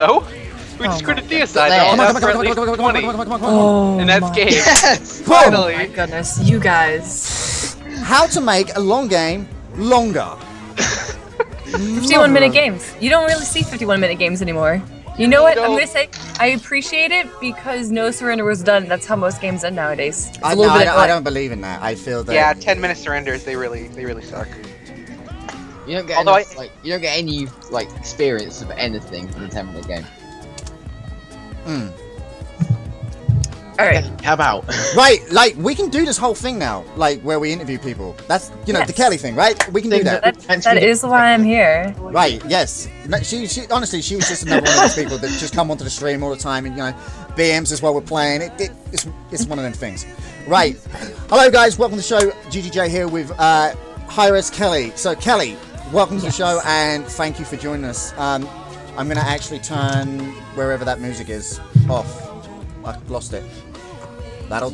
Oh? We just quit a deicide. Come on, for at least 20. And that's game. Yes! Finally. Oh my goodness, you guys. How to make a long game longer. 51-minute games. You don't really see 51-minute games anymore. You know what? I'm gonna say I appreciate it because no surrender was done. That's how most games end nowadays. I don't believe in that. I feel that. Yeah, 10-minute surrenders. They really suck. You don't get enough, you don't get any experience of anything in a 10-minute game. All right. How about? Right, we can do this whole thing now, where we interview people. That's the Kelly thing, right? We can do that. That is why I'm here. Right. Yes. She honestly, she was just another one of those people that just come onto the stream all the time and BMs as well. We're playing. It's one of them things. Right. Hello guys. Welcome to the show. GGJay here with Hi-RezKelly. So Kelly, welcome to the show and thank you for joining us. I'm gonna actually turn wherever that music is off. I lost it. That'll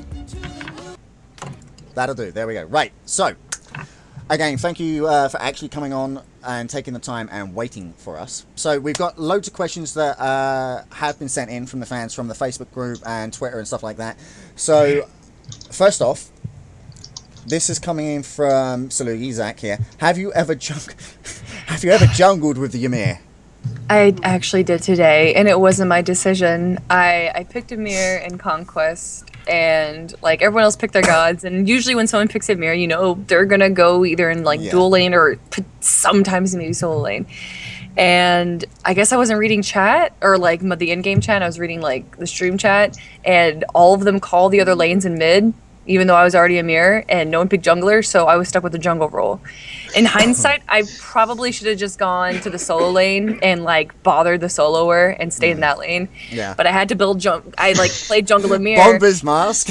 do. There we go. Right. So, again, thank you for actually coming on and taking the time and waiting for us. So, we've got loads of questions that have been sent in from the fans from the Facebook group and Twitter and stuff like that. So, first off, this is coming in from Salugi Zach here. Have you ever jungled with the Ymir? I actually did today, and it wasn't my decision. I picked Ymir in Conquest, and everyone else picked their gods. And usually, when someone picks Ymir, they're gonna go either in dual lane or sometimes maybe solo lane. And I guess I wasn't reading chat or the in-game chat. I was reading the stream chat, and all of them call the other lanes in mid, even though I was already Ymir, and no one picked jungler, so I was stuck with the jungle role. In hindsight, I probably should have just gone to the solo lane and bothered the soloer and stayed in that lane. Yeah. But I had to build I played jungle Ymir. Bomba's mask.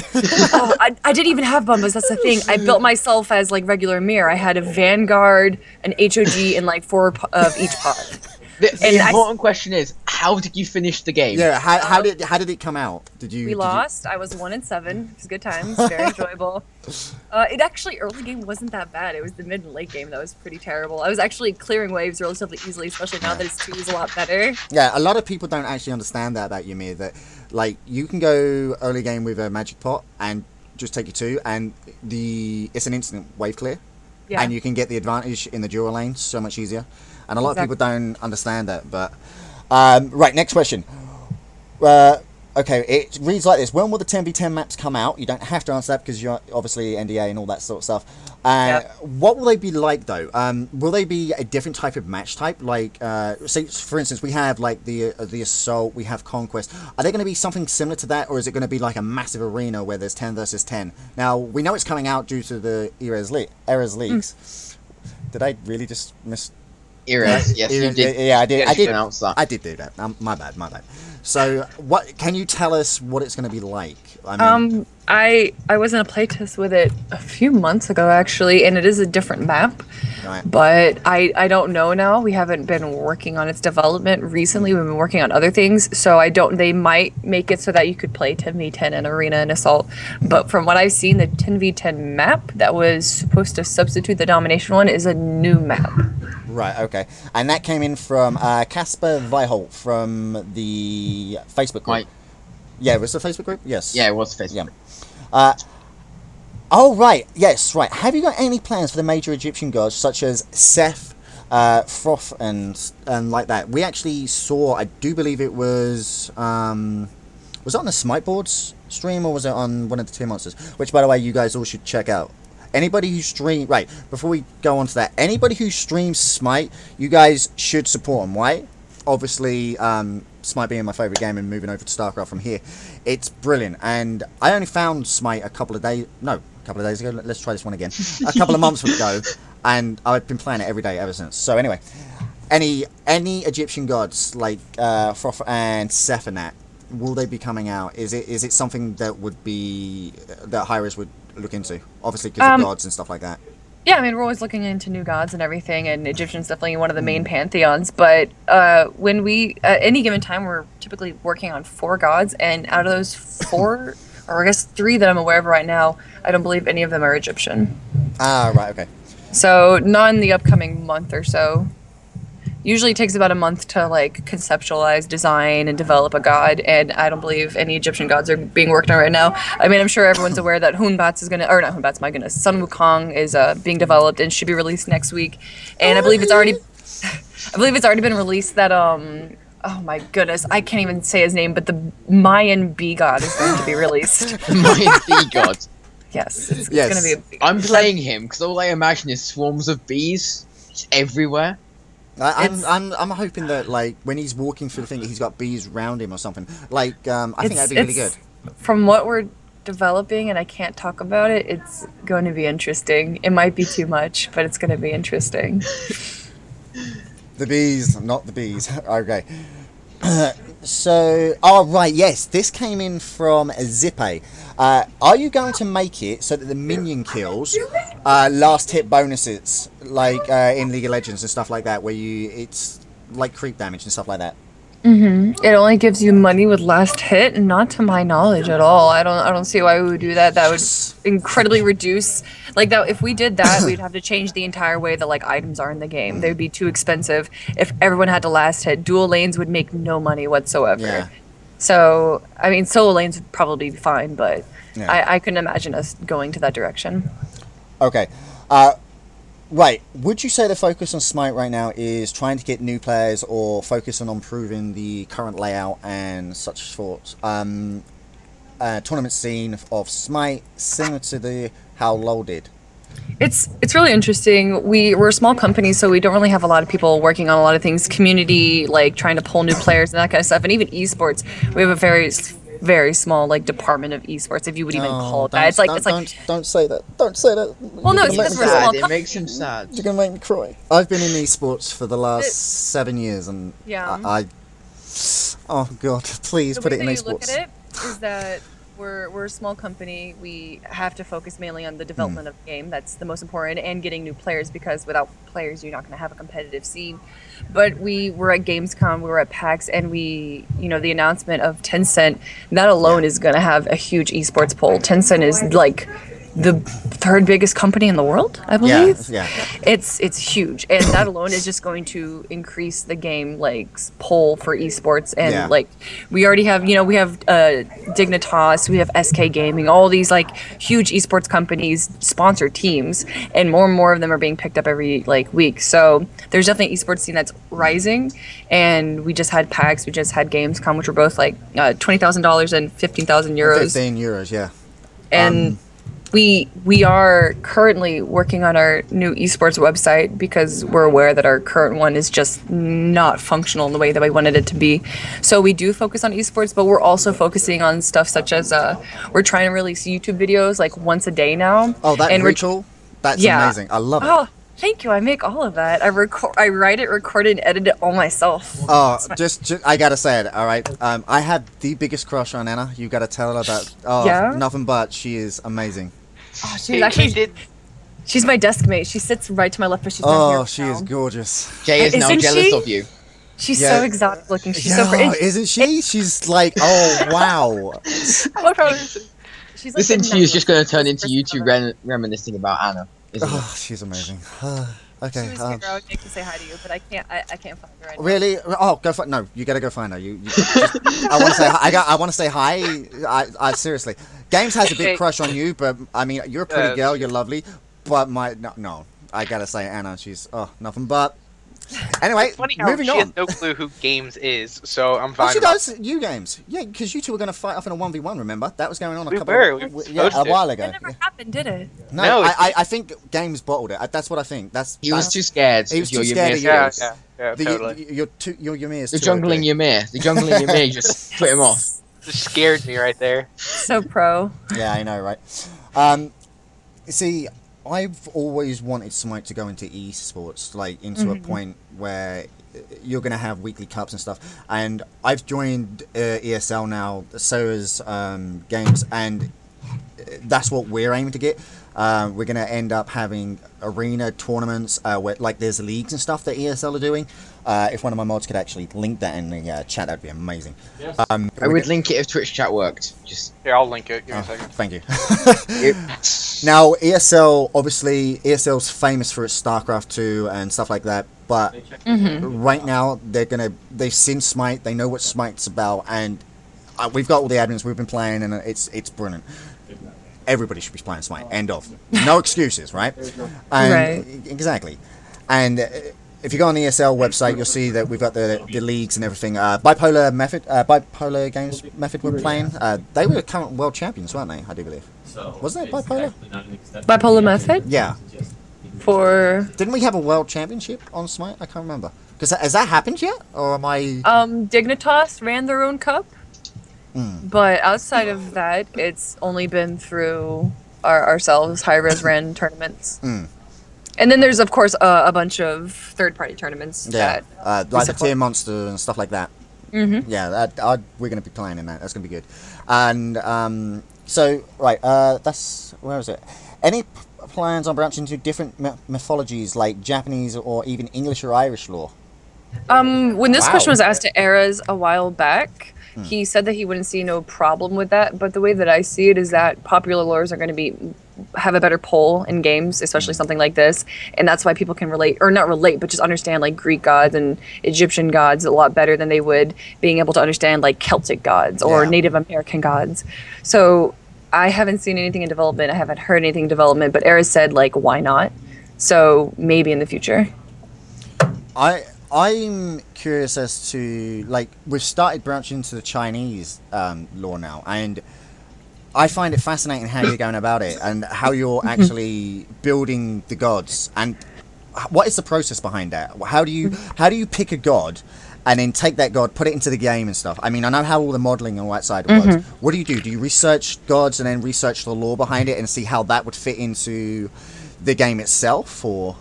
Oh, I didn't even have Bombas, that's the thing. I built myself as regular Ymir. I had a Vanguard, an HOG, and 4 of each pod. The important question is, how did you finish the game? Yeah, how did it come out? We lost. I was 1-7. It was good times. Very enjoyable. It actually early game wasn't that bad. It was the mid and late game that was pretty terrible. I was actually clearing waves relatively easily, especially now that it's 2 is a lot better. Yeah, a lot of people don't actually understand that about Ymir. That you can go early game with a magic pot and just take your 2, and it's an instant wave clear. Yeah. And you can get the advantage in the dual lane so much easier. And a lot of people don't understand that, but... right, next question. Okay, it reads like this. When will the 10v10 maps come out? You don't have to answer that because you're obviously NDA and all that sort of stuff. What will they be like, though? Will they be a different type of match type? Say, for instance, we have, the Assault, we have Conquest. Are they going to be something similar to that, or is it going to be like a massive arena where there's 10 versus 10? Now, we know it's coming out due to the Erez leaks. Did I really just miss... Yes, you did. Yeah, I did. I did do that. My bad. So, what can you tell us what it's going to be like? I was in a playtest with it a few months ago actually, and it is a different map. Right. But I don't know now. We haven't been working on its development recently. We've been working on other things, so they might make it so that you could play 10v10 in Arena and Assault. But from what I've seen, the 10v10 map that was supposed to substitute the Domination one is a new map. Right, okay. And that came in from Casper Viholt from the Facebook group. Right. Yeah, was it the Facebook group? Yes. Yeah, it was Facebook. Yeah. Oh, right. Yes, right. Have you got any plans for the major Egyptian gods, such as Seth, Froth, and like that? We actually saw, I do believe it was it on the Smite Boards stream, or was it on one of the 2 monsters? Which, by the way, you guys all should check out. Anybody who streams... Right, before we go on to that, anybody who streams Smite, you guys should support them. Why? Obviously, Smite being my favourite game and moving over to StarCraft from here, it's brilliant. And I only found Smite a couple of days ago. Let's try this one again. A couple of months ago, and I've been playing it every day ever since. So anyway, any Egyptian gods like Froth and Seth and that, will they be coming out? Is it something that would be that Hi-Rez would look into? Obviously, because of gods and stuff like that. Yeah, I mean, we're always looking into new gods and everything, and Egyptian's definitely one of the main pantheons. But when we, at any given time, we're typically working on 4 gods, and out of those 4, or I guess 3 that I'm aware of right now, I don't believe any of them are Egyptian. Ah, right, okay. So not in the upcoming month or so. Usually it takes about a month to like conceptualize, design, and develop a god, and I don't believe any Egyptian gods are being worked on right now. I mean, I'm sure everyone's aware that Hunbat's is gonna, or not Hunbat's, my goodness, Sun Wukong is being developed and should be released next week, and I believe it's already, been released that oh my goodness, I can't even say his name, but the Mayan bee god is going to be released. Mayan bee god. Yes, it's gonna be. I'm playing him because all I imagine is swarms of bees everywhere. I'm hoping that like when he's walking through the thing, he's got bees around him or something. Like I think that'd be really good. From what we're developing, and I can't talk about it, it's going to be interesting. It might be too much, but it's going to be interesting. The bees, not the bees. Okay. So, right, yes, this came in from Zippe. Are you going to make it so that the minion kills last hit bonuses, like in League of Legends and stuff like that, where it's like creep damage and stuff like that? Mm-hmm. It only gives you money with last hit, not to my knowledge at all. I don't see why we would do that. That would incredibly reduce, like that. If we did that, we'd have to change the entire way that like items are in the game. They would be too expensive. If everyone had to last hit, dual lanes would make no money whatsoever. Yeah. So I mean, solo lanes would probably be fine, but yeah. I couldn't imagine us going to that direction. Okay. Right, would you say the focus on Smite right now is trying to get new players or focusing on improving the current layout and such sorts? Tournament scene of Smite, similar to how LoL did? It's really interesting. We're a small company, so we don't really have a lot of people working on a lot of things. Community, like trying to pull new players and that kind of stuff. And even esports, we have a very small like department of esports, if you would even call it that. It's like don't say that. Don't say that. Well, no, it's because we're small. It makes him sad. You're gonna make me cry. I've been in esports for the last 7 years, and I oh god, please put it in esports. The way you look at it is that we're a small company. We have to focus mainly on the development of the game. That's the most important, and getting new players, because without players, you're not going to have a competitive scene. But we were at Gamescom, we were at PAX, and the announcement of Tencent, that alone is going to have a huge esports pull. Tencent is like the third biggest company in the world, I believe. Yeah. It's huge, and that alone is just going to increase the game like pull for esports. And like we already have, we have Dignitas, we have SK Gaming, all these like huge esports companies sponsor teams, and more of them are being picked up every like week. So there's definitely an esports scene that's rising, and we just had PAX, we just had Gamescom, which were both like $20,000 and 15,000 euros. 15 euros, yeah. And we are currently working on our new esports website, because we're aware that our current one is just not functional in the way that we wanted it to be. So we do focus on esports, but we're also focusing on stuff such as we're trying to release YouTube videos like once a day now. Oh, that ritual? That's amazing. I love it. Oh, thank you. I make all of that. I write it, record it, and edit it all myself. Oh, just I gotta say it. All right. I had the biggest crush on Anna. You gotta tell her that. Oh, nothing but she is amazing. Oh, she's my desk mate. She sits right to my left, but she's not here. Oh, she is gorgeous. Jay is now jealous of you. She's so exotic looking. She's so pretty. Isn't she? She's like, oh wow. She's like this interview is just going to turn into you two reminiscing about Anna. Oh, she's amazing. Okay. She was here. I would like to say hi to you, but I can't find her right now. Really? Oh, go find. No, you gotta go find her. I want to say. I want to say hi. I seriously. Games has a big crush on you, but I mean, you're a pretty girl. You're lovely, but no. I gotta say, Anna. She's nothing but. Anyway, it's funny how moving she on. has no clue who Games is, so I'm fine. Oh, she does. You Games. Yeah, because you two were going to fight off in a 1v1. Remember that was going on a while ago. That never happened, did it? No, I think Games bottled it. That's what I think. He was too scared. He was too scared of you. Yeah, totally. Your Ymir's the jungling Ymir. The jungling Ymir just put him off. Just scared me right there. So pro. Yeah, I know, right? See, I've always wanted Smite to go into esports, like into a point where you're going to have weekly cups and stuff. And I've joined ESL now, so is Games, and that's what we're aiming to get. We're going to end up having arena tournaments where, like, there's leagues and stuff that ESL are doing. If one of my mods could actually link that in the chat, that'd be amazing. Yes. I would link it if Twitch chat worked. Just here, I'll link it. Give me a second. Thank you. Now, ESL, obviously, ESL's famous for its StarCraft 2 and stuff like that. But right now, they've seen Smite. They know what Smite's about, and we've got all the admins. We've been playing, and it's brilliant. Everybody should be playing Smite. End of. No excuses, right? And, right. Exactly. And if you go on the ESL website, you'll see that we've got the leagues and everything. Bipolar Games Method we're playing. They were current world champions, weren't they? I do believe. Wasn't it Bipolar? Bipolar Method? Yeah. Didn't we have a world championship on Smite? I can't remember. Has that happened yet? Or am I... Dignitas ran their own cup. But outside of that, it's only been through ourselves. Hi-Rez ran tournaments. And then there's, of course, a bunch of third-party tournaments. Yeah, like the Tier Monster and stuff like that. Yeah, we're going to be playing in that. That's going to be good. And so, right, that's... Where is it? Any plans on branching into different mythologies, like Japanese or even English or Irish lore? When this question was asked to Eras a while back, he said that he wouldn't see no problem with that, but the way that I see it is that popular lores are going to have a better pull in games, especially something like this, and that's why people can relate, or not relate, but just understand like Greek gods and Egyptian gods a lot better than they would being able to understand like Celtic gods or Native American gods. So I haven't seen anything in development, I haven't heard anything in development, but Eras said like, why not? So maybe in the future. I'm curious as to, like, we've started branching into the Chinese lore now, and I find it fascinating how you're going about it and how you're actually building the gods. And what is the process behind that? How do you pick a god and then take that god, put it into the game and stuff? I mean, I know how all the modeling and all that side works. What do you do? Do you research gods and then research the lore behind it and see how that would fit into the game itself, or...?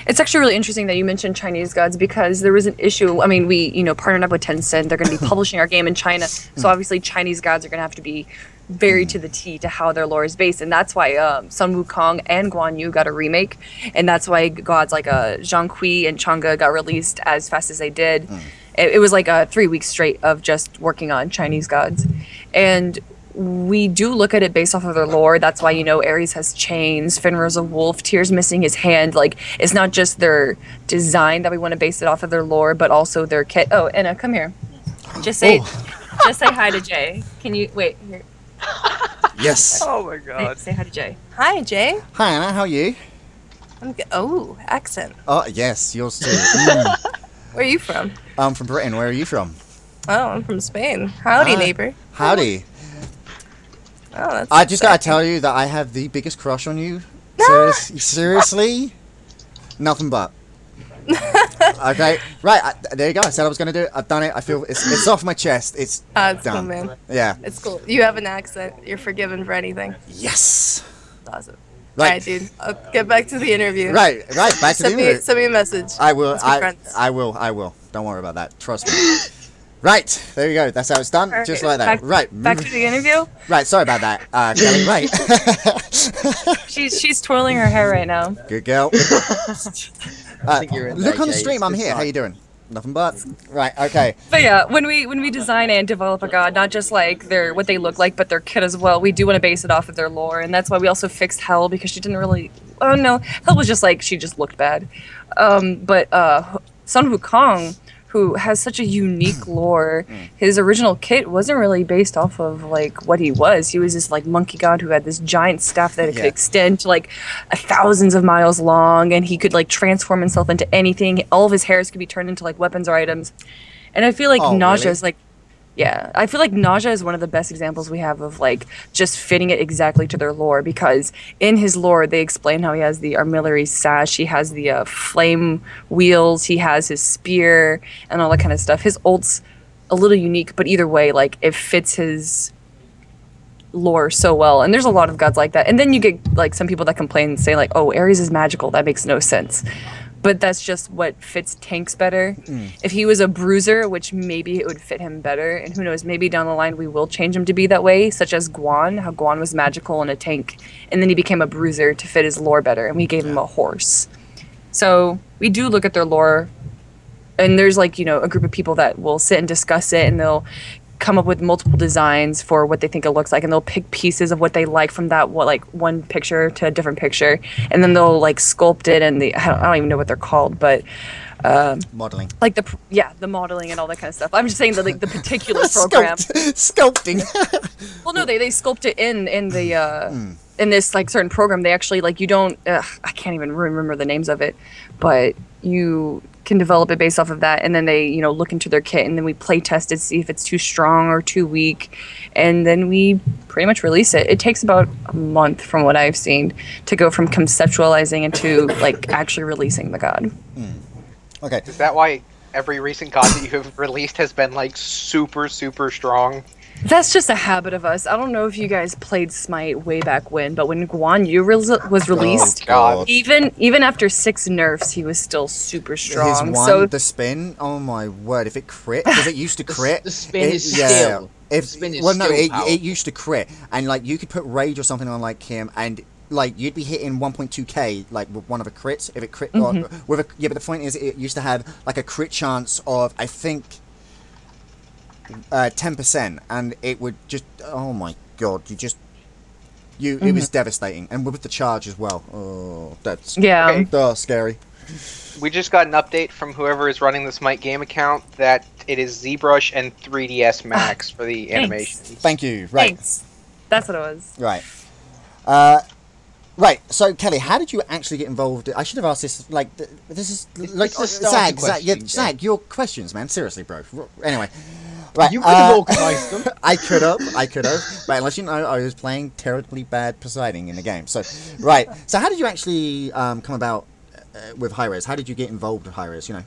It's actually really interesting that you mentioned Chinese gods, because there was an issue. I mean, we partnered up with Tencent. They're going to be publishing our game in China, so obviously Chinese gods are going to have to be very to the T to how their lore is based, and that's why Sun Wukong and Guan Yu got a remake, and that's why gods like Zhang Kui and Chang'e got released as fast as they did. It was like 3 weeks straight of just working on Chinese gods, and we do look at it based off of their lore. That's why, Ares has chains, Fenrir's a wolf, Tyr's missing his hand. Like, it's not just their design that we want to base it off of their lore, but also their kit. Oh, Anna, come here. Just say hi to Jay. Can you wait here? Yes. Oh my God. Say hi to Jay. Hi, Jay. Hi, Anna. How are you? I'm good. Oh, accent. Oh, yes, yours too. Where are you from? I'm from Britain. Where are you from? Oh, I'm from Spain. Howdy, neighbor. Howdy. Oh, that's I just gotta tell you that I have the biggest crush on you. Seriously? Nothing but. Okay, right, there you go. I said I was gonna do it. I've done it. I feel it's off my chest. It's it's done. cool, man. Yeah. It's cool. You have an accent. You're forgiven for anything. Yes. That's awesome. Right. Alright, dude. I'll get back to the interview. Right. Back to the interview. Send me a message. I will. I will. Don't worry about that. Trust me. Right, there you go. That's how it's done. Right. Just like that. Back to the interview. Right. Sorry about that, Kelly. Right. She's twirling her hair right now. Good girl. you're in Look there, on the Jay. stream. I'm It's here. good How you doing? Nothing but. Right. Okay. But yeah, when we design and develop a god, not just like what they look like, but their kit as well, we do want to base it off of their lore, and that's why we also fixed Hell, because she didn't really. Oh no, Hell was just like she just looked bad. But Sun Wukong, who has such a unique lore, his original kit wasn't really based off of like what he was. He was this like monkey god who had this giant staff that could extend to like thousands of miles long, and he could like transform himself into anything. All of his hairs could be turned into like weapons or items. And I feel like Nausea is like, I feel like Nausea is one of the best examples we have of like just fitting it exactly to their lore, because in his lore they explain how he has the armillary sash, he has the flame wheels, he has his spear and all that kind of stuff. His ult's a little unique, but either way, like it fits his lore so well. And there's a lot of gods like that. And then you get like some people that complain and say like, oh, Ares is magical, that makes no sense. but that's just what fits tanks better. If he was a bruiser, which maybe it would fit him better, and who knows, maybe down the line we will change him to be that way, such as Guan, how Guan was magical in a tank, and then he became a bruiser to fit his lore better, and we gave him a horse. So we do look at their lore, and there's like, you know, a group of people that will sit and discuss it, and they'll come up with multiple designs for what they think it looks like, and they'll pick pieces of what they like from that one picture to a different picture, and then they'll like sculpt it, and I don't even know what they're called, but modeling, like the modeling and all that kind of stuff. I'm just saying that like the particular program sculpting. Well, no, they sculpt it in the in this like certain program. They actually like, you don't I can't even remember the names of it, but you can develop it based off of that, and then they, you know, look into their kit, and then we play test it, see if it's too strong or too weak, and then we pretty much release it. It takes about a month, from what I've seen, to go from conceptualizing into like actually releasing the god. Okay. Is that why every recent god that you have released has been like super strong? That's just a habit of us. I don't know if you guys played Smite way back when, but when Guan Yu was released, even after 6 nerfs, he was still super strong. The spin, oh my word! If it crit, because it used to crit. The spin is still. It used to crit, and like you could put rage or something on like him, and like you'd be hitting 1.2k like with one of the crits if it crit. But the point is, it used to have like a crit chance of, I think, 10%, and it would just, oh my god, it was devastating, and with the charge as well. Oh, that's scary. We just got an update from whoever is running the Smite game account that it is ZBrush and 3ds Max for the animation. Thank you. Right. Thanks. That's what it was. Right. Right. So Kelly, how did you actually get involved? I should have asked this. Like, this is like Zag, your questions, man. Seriously, bro. Anyway. Right, you could have organised them. I could have. But unless you know, I was playing terribly bad presiding in the game. So, right. So, how did you actually come about with Hi-Rez? How did you get involved with Hi-Rez? You know,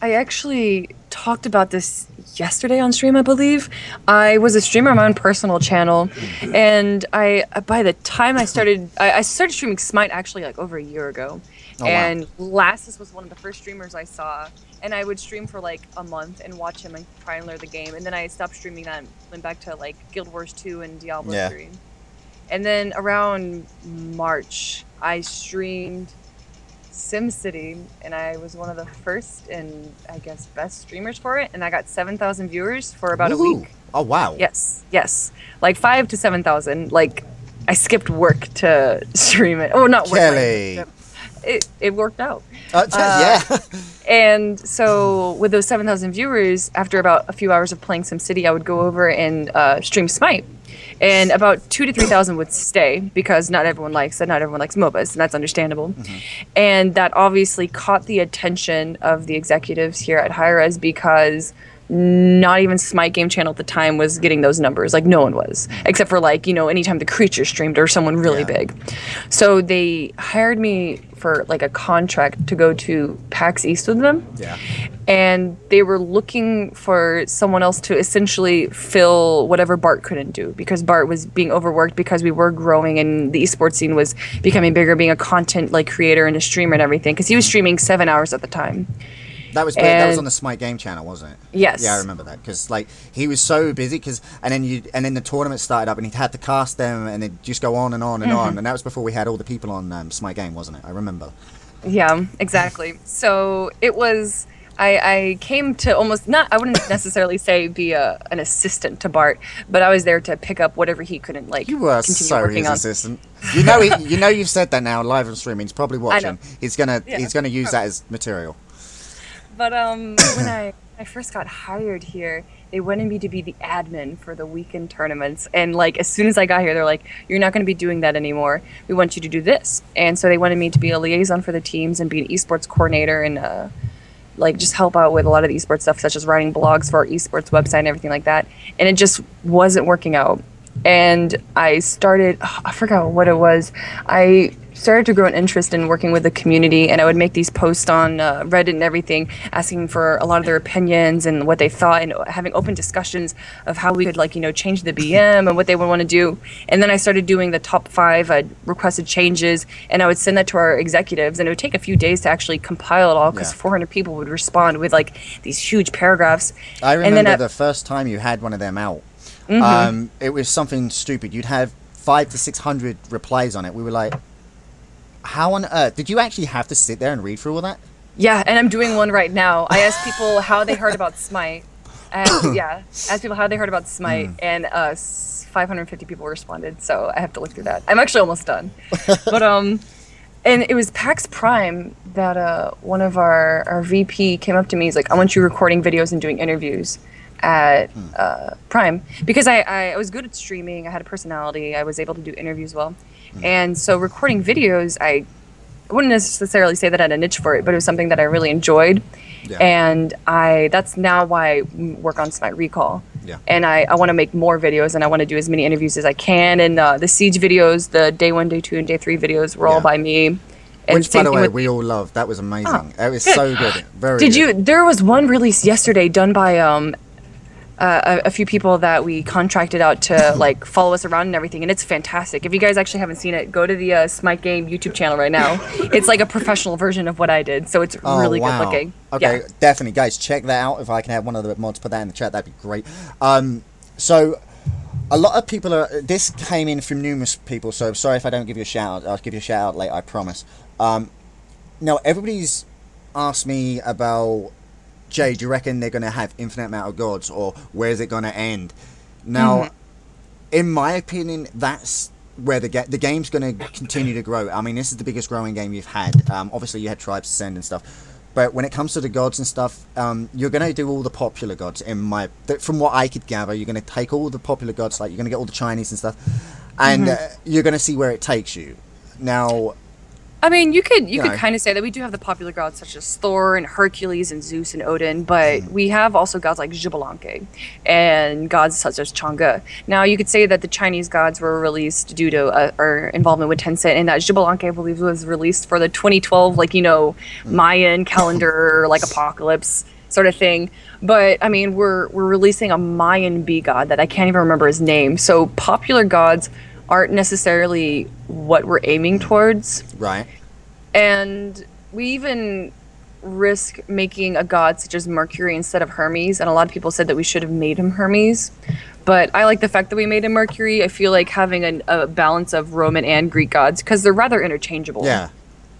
I actually talked about this yesterday on stream, I believe. I was a streamer on my own personal channel, and by the time I started streaming Smite actually like over a year ago. Oh, and wow. Lassus was one of the first streamers I saw, and I would stream for like a month and watch him and try and learn the game, and then I stopped streaming that and went back to like Guild Wars 2 and Diablo 3. And then around March, I streamed SimCity, and I was one of the first and I guess best streamers for it, and I got 7,000 viewers for about a week. Oh wow. Yes. Like 5,000 to 7,000. Like, I skipped work to stream it. Oh, not work. Kelly. It worked out. Yeah. And so with those 7,000 viewers, after about a few hours of playing SimCity, I would go over and stream Smite. And about 2,000 to 3,000 would stay, because not everyone likes it. Not everyone likes MOBAs, and that's understandable. And that obviously caught the attention of the executives here at Hi-Rez, because not even Smite Game Channel at the time was getting those numbers. Like, no one was, except for like, you know, anytime the Creature streamed or someone really big. So they hired me for like a contract to go to PAX East with them. And they were looking for someone else to essentially fill whatever Bart couldn't do, because Bart was being overworked, because we were growing and the esports scene was becoming bigger, being a content like creator and a streamer and everything, because he was streaming 7 hours at the time. That was on the Smite Game Channel, wasn't it? Yes. Yeah, I remember that, because like he was so busy, and then the tournament started up, and he had to cast them, and it just go on and on and on, and that was before we had all the people on Smite Game, wasn't it? I remember. Yeah, exactly. So it was. I came to almost not. I wouldn't necessarily say be an assistant to Bart, but I was there to pick up whatever he couldn't like. You were so his assistant. You know, you've said that now live on streaming. He's probably watching. He's gonna use that as material. But when I first got hired here, they wanted me to be the admin for the weekend tournaments. And like, as soon as I got here, they're like, you're not going to be doing that anymore. We want you to do this. And so they wanted me to be a liaison for the teams and be an esports coordinator, and like just help out with a lot of the esports stuff, such as writing blogs for our esports website and everything like that. And it just wasn't working out. and I started, I forgot what it was. I started to grow an interest in working with the community, and I would make these posts on Reddit and everything, asking for a lot of their opinions and what they thought, and having open discussions of how we could, like, you know, change the BM and what they would want to do. And then I started doing the top 5 requested changes, and I would send that to our executives, and it would take a few days to actually compile it all, because 400 people would respond with like these huge paragraphs. I remember the first time you had one of them out. It was something stupid. You'd have 500 to 600 replies on it. We were like, how on earth did you actually have to sit there and read through all that? Yeah, and I'm doing one right now. I asked people how they heard about Smite. Asked people how they heard about Smite, and 550 people responded. So I have to look through that. I'm actually almost done. But and it was PAX Prime that one of our VP came up to me. He's like, "I want you recording videos and doing interviews at Prime," because I was good at streaming. I had a personality. I was able to do interviews well. And so recording videos, I wouldn't necessarily say that I had a niche for it, but it was something that I really enjoyed. Yeah. And that's now why I work on Smite Recall. Yeah. And I want to make more videos, and I want to do as many interviews as I can. And the Siege videos, the Day 1, Day 2, and Day 3 videos were all by me. And which, by the way, we all loved. That was amazing. It was so good. Very good. There was one release yesterday done by a few people that we contracted out to like follow us around and everything, and it's fantastic. If you guys actually haven't seen it, go to the Smite Game YouTube channel right now. It's like a professional version of what I did, so it's really good looking. Okay, definitely, guys, check that out. If I can have one of the mods put that in the chat, that'd be great. So a lot of people this came in from numerous people, so sorry if I don't give you a shout out. I'll give you a shout out later, I promise. Now everybody's asked me about, Jay, do you reckon they're going to have infinite amount of gods, or where's it going to end? Now, in my opinion, that's where the game's going to continue to grow. I mean, this is the biggest growing game you've had. Obviously, you had Tribes Ascend and stuff. But when it comes to the gods and stuff, you're going to do all the popular gods. From what I could gather, you're going to take all the popular gods, like you're going to get all the Chinese and stuff, and you're going to see where it takes you. Now, I mean, you could kind of say that we do have the popular gods such as Thor and Hercules and Zeus and Odin, but we have also gods like Xbalanque and gods such as Chang'e. Now, you could say that the Chinese gods were released due to our involvement with Tencent, and that Xbalanque, I believe, was released for the 2012, like, you know, Mayan calendar, like apocalypse sort of thing. But I mean, we're releasing a Mayan bee god that I can't even remember his name. So popular gods aren't necessarily what we're aiming towards. Right. And we even risk making a god such as Mercury instead of Hermes, and a lot of people said that we should have made him Hermes. But I like the fact that we made him Mercury. I feel like having a balance of Roman and Greek gods, because they're rather interchangeable. Yeah,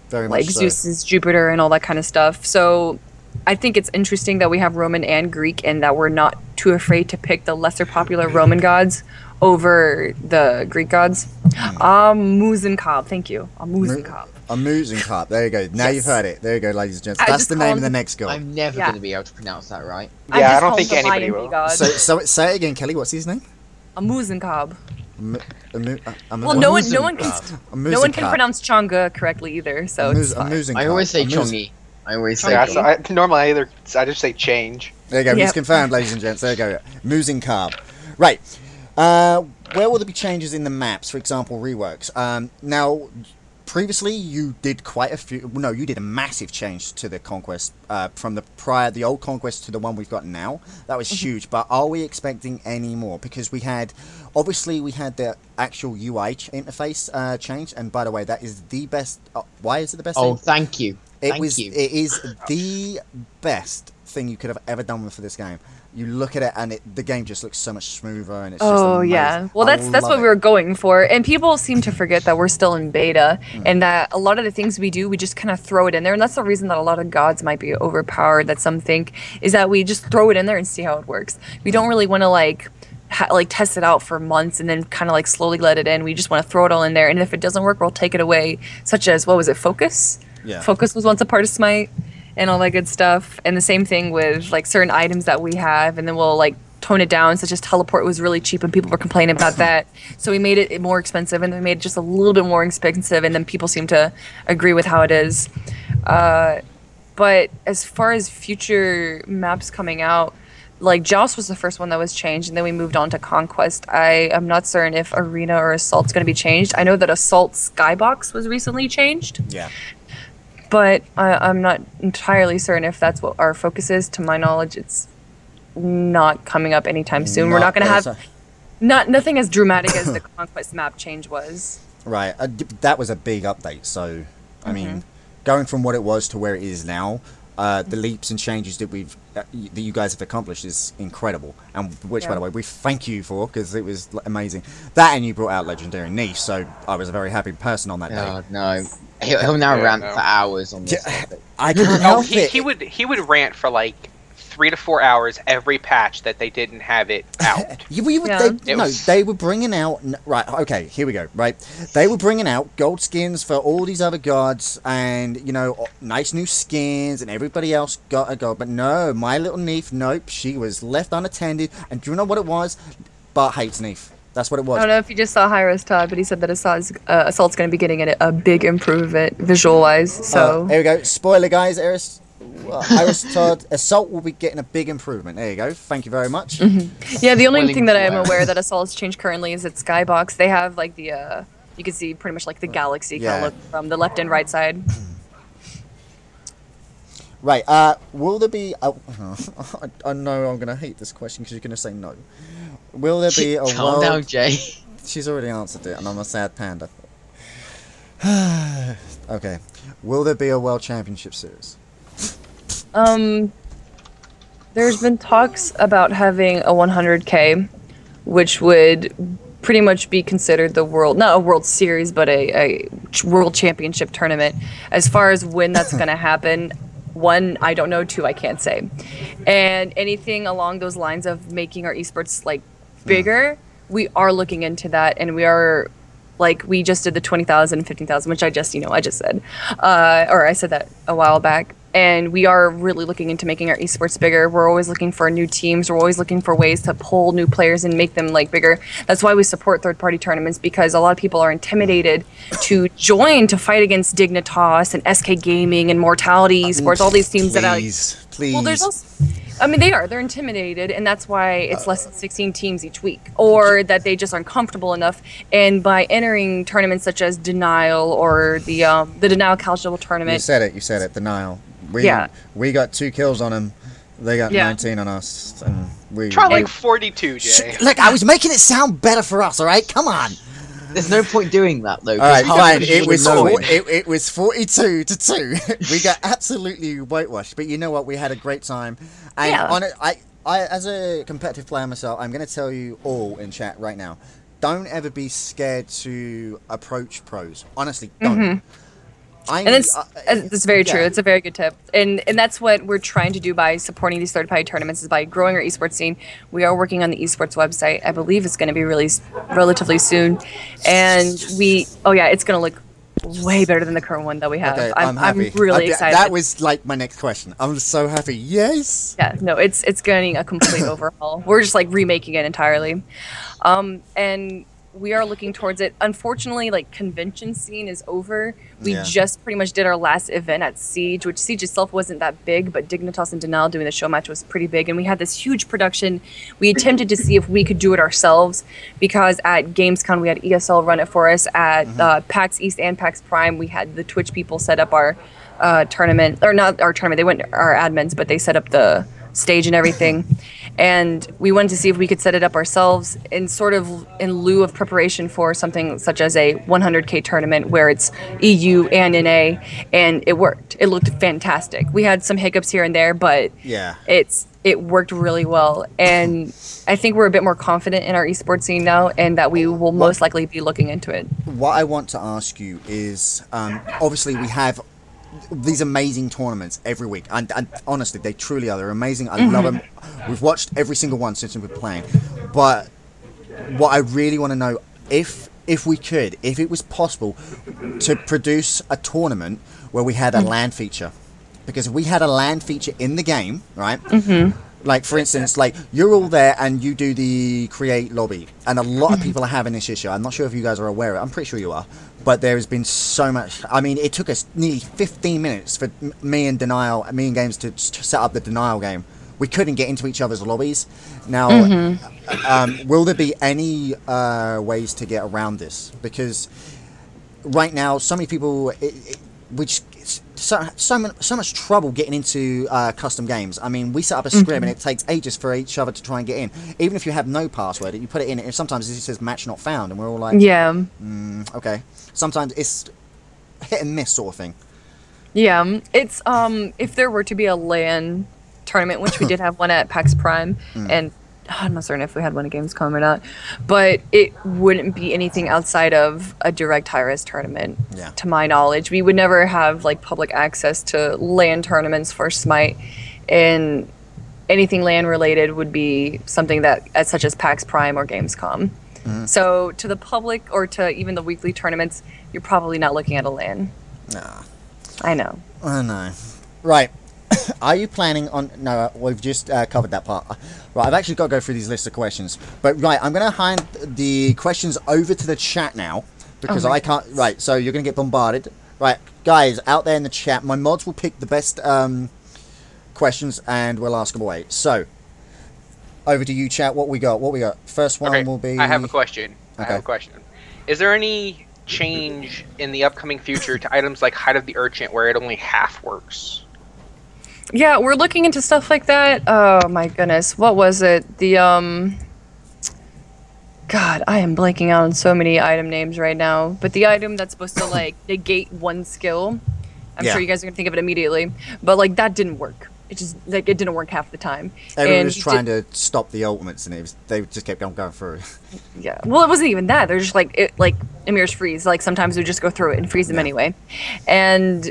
very much like so. Zeus is Jupiter and all that kind of stuff. So I think it's interesting that we have Roman and Greek, and that we're not too afraid to pick the lesser popular Roman gods over the Greek gods. Muzenkab, thank you. Muzenkab. Muzenkab. There you go. Now you've heard it. There you go, ladies and gents. That's the name of the next god. I'm never going to be able to pronounce that right. Yeah, I don't think anybody will. So say it again, Kelly. What's his name? Muzenkab. Well, no one can pronounce Chang'e correctly either, so it's fine. I always say Chongi. I always say normally I just say change. There you go. Yep. It's confirmed, ladies and gents. There you go. Muzenkab. Right. Where will there be changes in the maps? For example, reworks. Now, previously you did quite a few. No, you did a massive change to the Conquest from the old Conquest to the one we've got now. That was huge. But are we expecting any more? Because we had the actual UI interface changed. And by the way, that is the best. Why is it the best? Oh, thank you. It is the best thing you could have ever done for this game. You look at it and the game just looks so much smoother, and it's just amazing. Yeah. Well, that's what we were going for, and people seem to forget that we're still in beta, and that a lot of the things we do, we just kind of throw it in there, and that's the reason that a lot of gods might be overpowered. That some think is that we just throw it in there and see how it works. We don't really want to like test it out for months and then kind of like slowly let it in. We just want to throw it all in there, and if it doesn't work, we'll take it away. Such as, what was it, Focus? Yeah. Focus was once a part of Smite. And all that good stuff. And the same thing with like certain items that we have, and then we'll like tone it down, such as teleport was really cheap and people were complaining about that. So we made it more expensive, and then we made it just a little bit more expensive, and then people seem to agree with how it is. But as far as future maps coming out, like Joust was the first one that was changed, and then we moved on to Conquest. I am not certain if Arena or Assault's going to be changed. I know that Assault Skybox was recently changed. Yeah. But I'm not entirely certain if that's what our focus is. To my knowledge, it's not coming up anytime soon. We're not going to have nothing as dramatic as the Conquest map change was. Right. That was a big update. So, I mean, going from what it was to where it is now, the leaps and changes that that you guys have accomplished is incredible. And which, by the way, we thank you for, because it was amazing. That, and you brought out Legendary Niche, so I was a very happy person on that day. No. He'll now rant for hours on this. I can't help it. He would rant for like 3 to 4 hours every patch that they didn't have it out. They were bringing out... Right, okay, here we go, right? They were bringing out gold skins for all these other gods and, you know, nice new skins, and everybody else got a gold. But no, my little Neef, nope, she was left unattended. And do you know what it was? Bart hates Neef. That's what it was. I don't know if you just saw Hi-Rez Todd, but he said that Assault's going to be getting a big improvement visual-wise. So here we go. Spoiler, guys. Hi-Rez Todd, Assault will be getting a big improvement. There you go. Thank you very much. Yeah, the only thing that I am aware that Assault's changed currently is its Skybox. They have like the you can see pretty much like the galaxy kind of look from the left and right side. Right. Will there be? I know I'm gonna hate this question because you're gonna say no. Will there be a Calm down, Jay. She's already answered it, and I'm a sad panda. Okay. Will there be a World Championship Series? There's been talks about having a 100K, which would pretty much be considered the not a World Series, but a World Championship tournament. As far as when that's going to happen, 1, I don't know. 2, I can't say. And anything along those lines of making our esports like bigger, we are looking into that, and we are like we just did the 20,000 and 15,000, which I just said, or I said that a while back. And we are really looking into making our esports bigger. We're always looking for new teams. We're always looking for ways to pull new players and make them like bigger. That's why we support third-party tournaments, because a lot of people are intimidated to join to fight against Dignitas and SK Gaming and Mortality Esports, all these teams that are like, please. Well, there's also, I mean, they're intimidated, and that's why it's less than 16 teams each week, or that they just aren't comfortable enough. And by entering tournaments such as Denial or the Denial College Level Tournament, you said it, Denial. We got 2 kills on them. They got 19 on us, and we try like 42, Jay. Look, I was making it sound better for us. All right, come on. There's no point doing that though. All right, fine. It was 42 to 2. We got absolutely whitewashed, but you know what? We had a great time. And on it, I as a competitive player myself, I'm going to tell you all in chat right now: don't ever be scared to approach pros. Honestly, don't. And it's very true. It's a very good tip, and that's what we're trying to do by supporting these third-party tournaments, is by growing our esports scene. We are working on the esports website. I believe it's going to be released relatively soon, and it's going to look way better than the current one that we have. Okay, I'm happy. I'm really excited. That was like my next question. I'm so happy. Yes. Yeah. No, it's getting a complete overhaul. We're just like remaking it entirely, and we are looking towards it. Unfortunately, like, convention scene is over. We just pretty much did our last event at Siege, which Siege itself wasn't that big, but Dignitas and Denial doing the show match was pretty big, and we had this huge production. We attempted to see if we could do it ourselves, because at Gamescom we had ESL run it for us. At PAX East and PAX Prime, we had the Twitch people set up our tournament, or not our tournament, they weren't our admins, but they set up the stage and everything. And we wanted to see if we could set it up ourselves in sort of in lieu of preparation for something such as a 100K tournament where it's EU and NA, and it worked. It looked fantastic. We had some hiccups here and there, but it worked really well. And I think we're a bit more confident in our esports scene now, and that we will most likely be looking into it. What I want to ask you is, obviously we have these amazing tournaments every week, and honestly, they truly are. They're amazing. I love them. We've watched every single one since we've been playing. But what I really want to know, if it was possible to produce a tournament where we had a LAN feature, because if we had a LAN feature in the game, right? Like, for instance, like, you're all there and you do the create lobby, and a lot of people are having this issue. I'm not sure if you guys are aware of it. I'm pretty sure you are. But there has been so much. I mean, it took us nearly 15 minutes for me and Games to set up the Denial game we couldn't get into each other's lobbies. Now, will there be any ways to get around this? Because right now, so many people, so much trouble getting into custom games. I mean, we set up a scrim and it takes ages for each other to try and get in. Even if you have no password, you put it in, and sometimes it says match not found, and we're all like, yeah, okay. Sometimes it's hit and miss sort of thing. Yeah, it's if there were to be a LAN tournament, which we did have one at PAX Prime, and I'm not certain if we had one at Gamescom or not, but it wouldn't be anything outside of a direct Hi-Rez tournament, to my knowledge. We would never have like public access to LAN tournaments for Smite, and anything LAN related would be something that such as PAX Prime or Gamescom. So to the public or to even the weekly tournaments, you're probably not looking at a LAN. Nah. I know. I know. Right. Are you planning on... No, we've just covered that part. Right, I've actually got to go through these lists of questions. But, right, I'm going to hand the questions over to the chat now. Because I can't... Right, so you're going to get bombarded. Right, guys, out there in the chat, my mods will pick the best questions and we'll ask them away. So, over to you, chat. What we got? First one will be... I have a question. Okay. I have a question. Is there any change in the upcoming future to items like Hide of the Urchin where it only half works? Yeah, we're looking into stuff like that. Oh my goodness, what was it? The God, I am blanking out on so many item names right now. But the item that's supposed to like negate one skill, I'm sure you guys are gonna think of it immediately. But like that didn't work. It just like it didn't work half the time. Everyone was trying to stop the ultimates, and they just kept going through. Yeah, well, it wasn't even that. They're just like Emir's freeze. Like sometimes we just go through it and freeze them anyway, and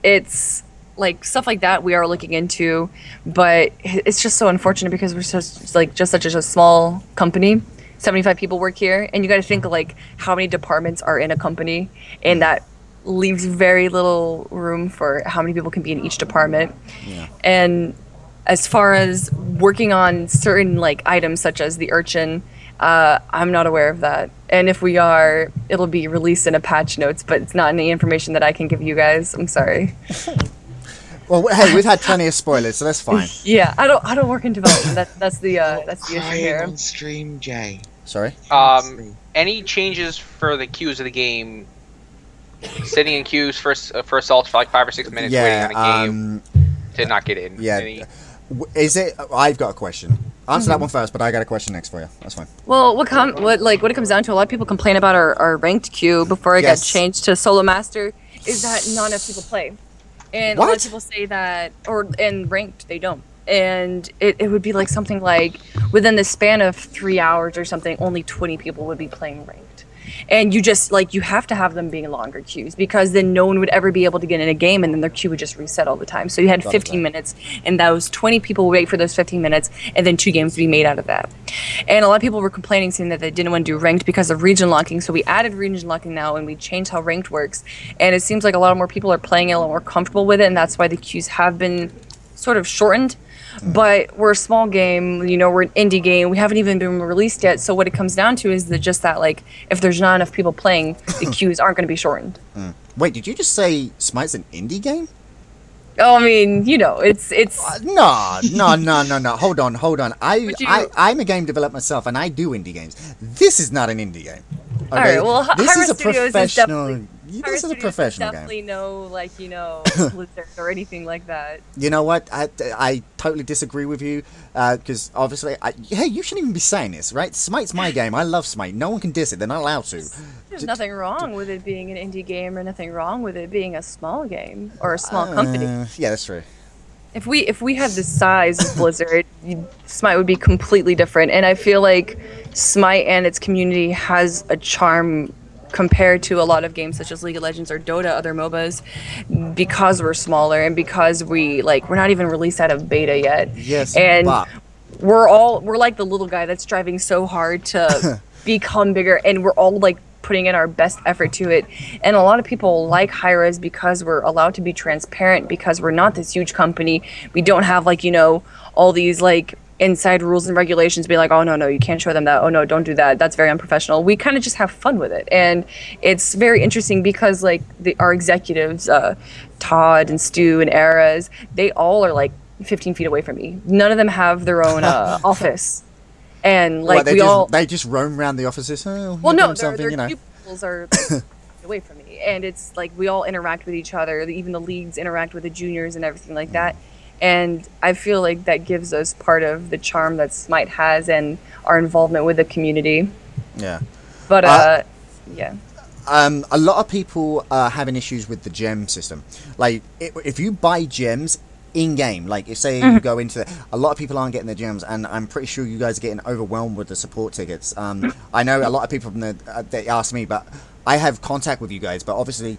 it's like stuff like that we are looking into. But it's just so unfortunate because we're just such a small company. 75 people work here, and you got to think like how many departments are in a company, and that leaves very little room for how many people can be in each department. And as far as working on certain like items such as the urchin, I'm not aware of that, and if we are, it'll be released in a patch notes, but it's not any information that I can give you guys. I'm sorry. Well, hey, we've had plenty of spoilers, so that's fine. Yeah, I don't work in development. That's the issue here. On stream, Jay. Sorry. Any changes for the queues of the game? Sitting in queues for assault for like 5 or 6 minutes waiting on a game to not get in. Yeah. Is it? I've got a question. Answer that one first, but I got a question next for you. That's fine. Well, what it comes down to, a lot of people complain about our ranked queue before it got changed to solo master, is that not enough people play, and a lot of people say that, and ranked they don't, and it would be like something like within the span of 3 hours or something, only 20 people would be playing ranked. And you just like you have to have them being longer queues, because then no one would ever be able to get in a game, and then their queue would just reset all the time. So you had 15 minutes, and those 20 people would wait for those 15 minutes, and then 2 games would be made out of that. And a lot of people were complaining, saying that they didn't want to do ranked because of region locking. So we added region locking now, and we changed how ranked works. And it seems like a lot more people are playing it, a lot more comfortable with it, and that's why the queues have been sort of shortened. But we're a small game, you know, we're an indie game, we haven't even been released yet, so what it comes down to is that just that, like, if there's not enough people playing, the queues aren't going to be shortened. Wait, did you just say Smite's an indie game? Oh, I mean, you know, it's... No. Hold on. I'm a game developer myself, and I do indie games. This is not an indie game. Okay? Alright, well, this is a Studios professional... This is a professional game. Definitely no, like, you know, Blizzard or anything like that. You know what? I totally disagree with you, because obviously, hey, you shouldn't even be saying this, right? Smite's my game. I love Smite. No one can diss it. They're not allowed to. There's nothing wrong with it being an indie game, or nothing wrong with it being a small game or a small company. Yeah, that's true. If we had the size of Blizzard, Smite would be completely different. And I feel like Smite and its community has a charm compared to a lot of games such as League of Legends or Dota, other MOBAs, because we're smaller and because we're not even released out of beta yet. Yes, and we're like the little guy that's striving so hard to become bigger, and we're all like putting in our best effort to it. And a lot of people like Hi-Rez because we're allowed to be transparent, because we're not this huge company. We don't have like, you know, all these like inside rules and regulations be like, oh no, you can't show them that, oh no, don't do that, that's very unprofessional. We kind of just have fun with it, and it's very interesting because like our executives, Todd and Stu and Erez, they all are like 15 feet away from me. None of them have their own office. And like they just roam around the offices. Oh, well, no, their cubicles are like, away from me, and it's like we all interact with each other. Even the leagues interact with the juniors and everything like that. And I feel like that gives us part of the charm that Smite has and our involvement with the community. Yeah. But yeah. A lot of people are having issues with the gem system. Like, if you buy gems in-game, like, if say you go into a lot of people aren't getting their gems, and I'm pretty sure you guys are getting overwhelmed with the support tickets. I know a lot of people from they ask me, but I have contact with you guys, but obviously,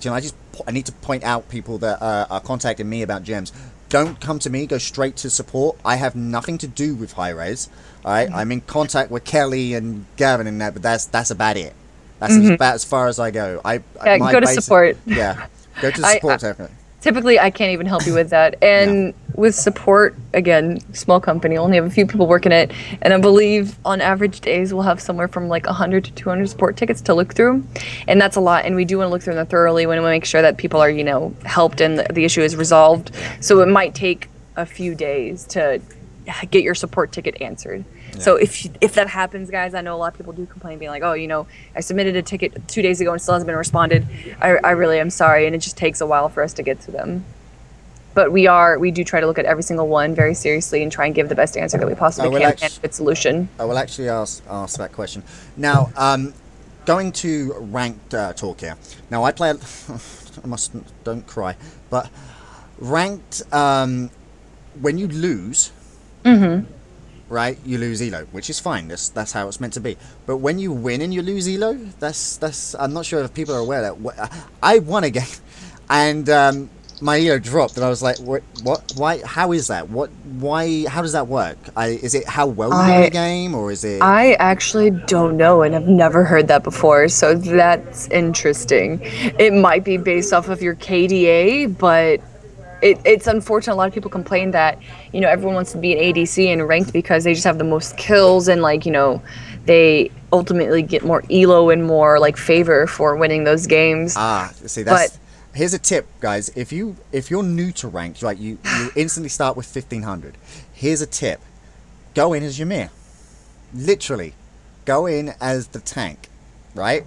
I need to point out people that are contacting me about gems. Don't come to me, go straight to support. I have nothing to do with Hi-Rez. Alright, I'm in contact with Kelly and Gavin and that, but that's about it. That's about as far as I go. Go to support. Yeah, go to support. Definitely. Typically, I can't even help you with that. And with support, again, small company, only have a few people working it. And I believe on average days, we'll have somewhere from like 100 to 200 support tickets to look through. And that's a lot. And we do want to look through them thoroughly. We want to make sure that people are, helped and the issue is resolved. So it might take a few days to get your support ticket answered. Yeah. So if that happens, guys, I know a lot of people do complain, being like, oh, I submitted a ticket 2 days ago and still hasn't been responded. I really am sorry, and it just takes a while for us to get to them. But we do try to look at every single one very seriously and try and give the best answer that we possibly can and a good solution. I will actually ask that question. Now, going to ranked talk here. Now, I play... don't cry. But ranked, when you lose... Right, you lose elo, which is fine. That's how it's meant to be. But when you win and you lose elo, that's I'm not sure if people are aware that I won a game, and my elo dropped, and I was like, what? Why? How is that? Why? How does that work? Is it how well you win a game, or is it? I actually don't know, and I've never heard that before. So that's interesting. It might be based off of your KDA, but. It's unfortunate. A lot of people complain that everyone wants to be an ADC and ranked because they just have the most kills and they ultimately get more elo and more favor for winning those games. See, here's a tip, guys. If you're new to ranked, right, you instantly start with 1500. Here's a tip: go in as Ymir. Literally, go in as the tank, right?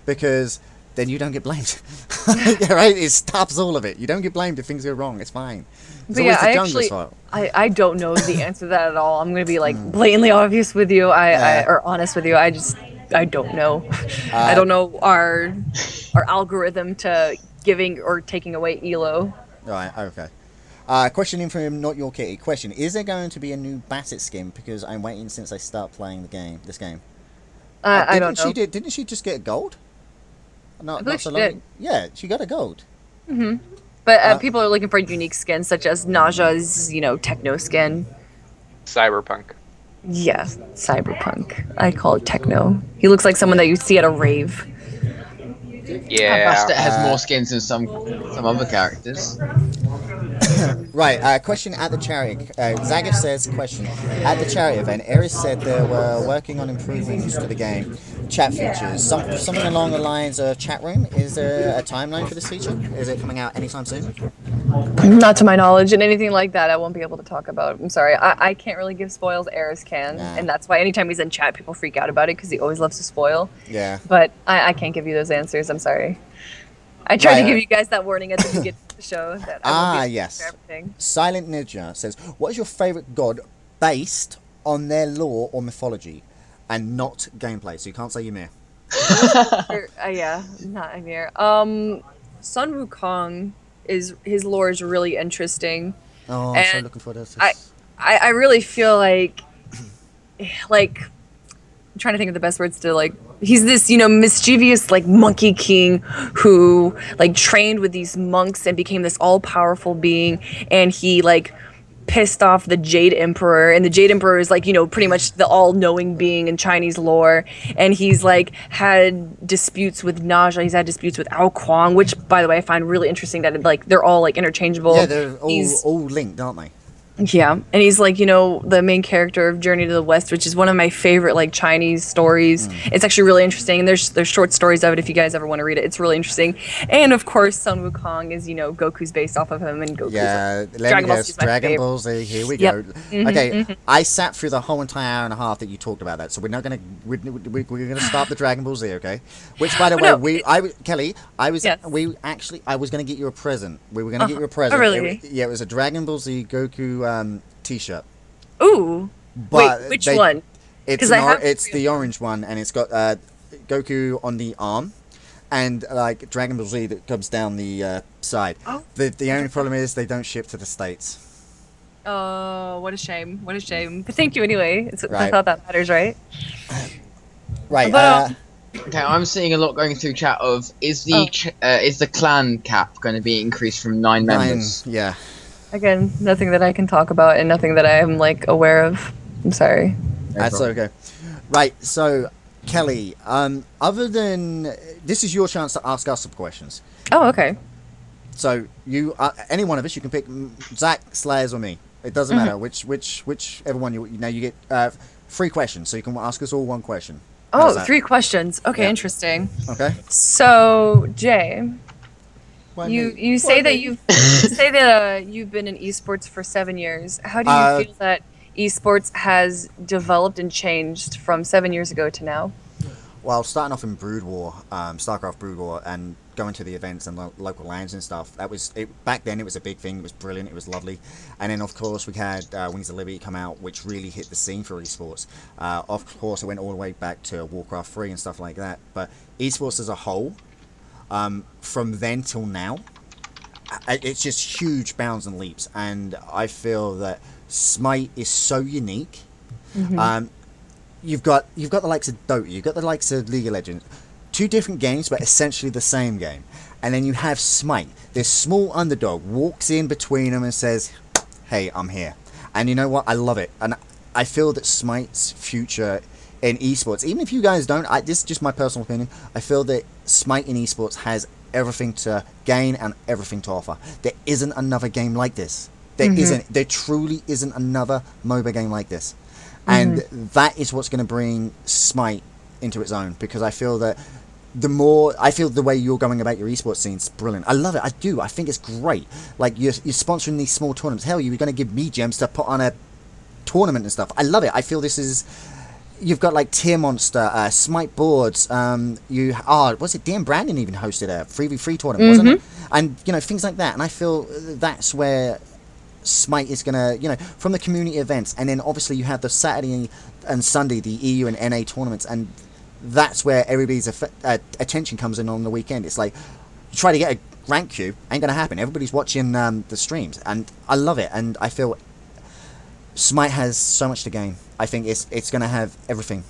Because then you don't get blamed. Yeah, right? It stops all of it. You don't get blamed if things go wrong. It's fine. It's always the jungler's fault. I don't know the answer to that at all. I'm going to be blatantly obvious with you. Or honest with you. I don't know. I don't know our algorithm to giving or taking away elo. Right, okay. Question in from Not Your Kitty. Question: is there going to be a new Bassett skin? Because I'm waiting since I start playing this game. I don't know. Didn't she just get gold? Not so long. Did. Yeah, she got a gold. But people are looking for unique skins, such as Naja's, techno skin. Cyberpunk. Yeah, cyberpunk. I call it techno. He looks like someone that you see at a rave. Yeah. Bastet has more skins than some other characters. Right, question at the charity. Zagif says, question. At the charity event, Eris said they were working on improvements to the game. Chat features. Something along the lines of chat room. Is there a timeline for this feature? Is it coming out anytime soon? Not to my knowledge, and anything like that I won't be able to talk about. I'm sorry. I can't really give spoils. Eris can, and that's why anytime he's in chat, people freak out about it because he always loves to spoil. Yeah. But I can't give you those answers. I'm sorry. I tried to give you guys that warning at the beginning of the show. That I won't be yes. everything. Silent Ninja says, what is your favourite god based on their lore or mythology and not gameplay? So you can't say Ymir. Yeah, not Ymir. Sun Wukong his lore is really interesting. Oh, I'm so looking forward to this. I really feel like I'm trying to think of the best words to he's this mischievous monkey king who trained with these monks and became this all-powerful being, and he pissed off the Jade Emperor, and the Jade Emperor is pretty much the all-knowing being in Chinese lore, and he's had disputes with Naja, he's had disputes with Ao Kuang, which by the way I find really interesting that they're all interchangeable. Yeah, they're all linked, aren't they? Yeah, and he's like, you know, the main character of Journey to the West, which is one of my favorite like Chinese stories. It's actually really interesting, and there's short stories of it if you guys ever want to read it. It's really interesting. And of course, Sun Wukong is, you know, Goku's based off of him, and Goku's let me guess, Dragon Ball Z. Here we go. Okay, I sat through the whole entire hour and a half that you talked about that, so we're not gonna we're gonna start the Dragon Ball Z, okay? Which, by the way, Kelly, I was gonna get you a present. We were gonna get you a present. Oh, really? It was a Dragon Ball Z Goku T-shirt. Ooh. But wait, which one? It's the orange one, and it's got Goku on the arm, and like Dragon Ball Z that comes down the side. Oh. The only problem is they don't ship to the States. Oh, what a shame! What a shame. But thank you anyway. Right. I thought that matters, right? Right. But, okay, I'm seeing a lot going through chat of is the clan cap going to be increased from 9 members? Yeah. Again, nothing that I can talk about, and nothing that I am like aware of. I'm sorry. That's okay. Right. So, Kelly, other than this is your chance to ask us some questions. Oh, okay. So you, any one of us, you can pick Zach, Slayers, or me. It doesn't matter whichever one you get 3 questions, so you can ask us all one question. Oh, 3 questions. Okay, interesting. Okay. So, Jay, you say that you've been in esports for 7 years. How do you feel that esports has developed and changed from 7 years ago to now? Well, starting off in Brood War, StarCraft Brood War, and going to the events and local lands and stuff, that was it. Back then, it was a big thing. It was brilliant. It was lovely. And then, of course, we had Wings of Liberty come out, which really hit the scene for esports. Of course, it went all the way back to Warcraft 3 and stuff like that. But esports as a whole, from then till now, it's just huge bounds and leaps. And I feel that Smite is so unique. You've got the likes of Dota, you've got the likes of League of Legends, 2 different games but essentially the same game. And then you have Smite, this small underdog walks in between them and says, hey, I'm here. And you know what, I love it. And I feel that Smite's future in esports, even if you guys don't, this is just my personal opinion, I feel that Smite in esports has everything to gain and everything to offer. There isn't another game like this. There truly isn't another MOBA game like this. And that is what's going to bring Smite into its own, because I feel that the way you're going about your esports scene is brilliant. I love it. I do. I think it's great. Like you're sponsoring these small tournaments. Hell, you were going to give me gems to put on a tournament and stuff. I love it. I feel this is. You've got like Tier Monster, Smite boards. Was it Dan Brandon even hosted a 3v3 tournament, wasn't it? And you know, things like that. And I feel that's where Smite is gonna, from the community events, and then obviously you have the Saturday and Sunday, the EU and NA tournaments, and that's where everybody's attention comes in on the weekend. It's like, you try to get a rank queue, ain't gonna happen. Everybody's watching the streams, and I love it, and I feel Smite has so much to gain. I think it's gonna have everything.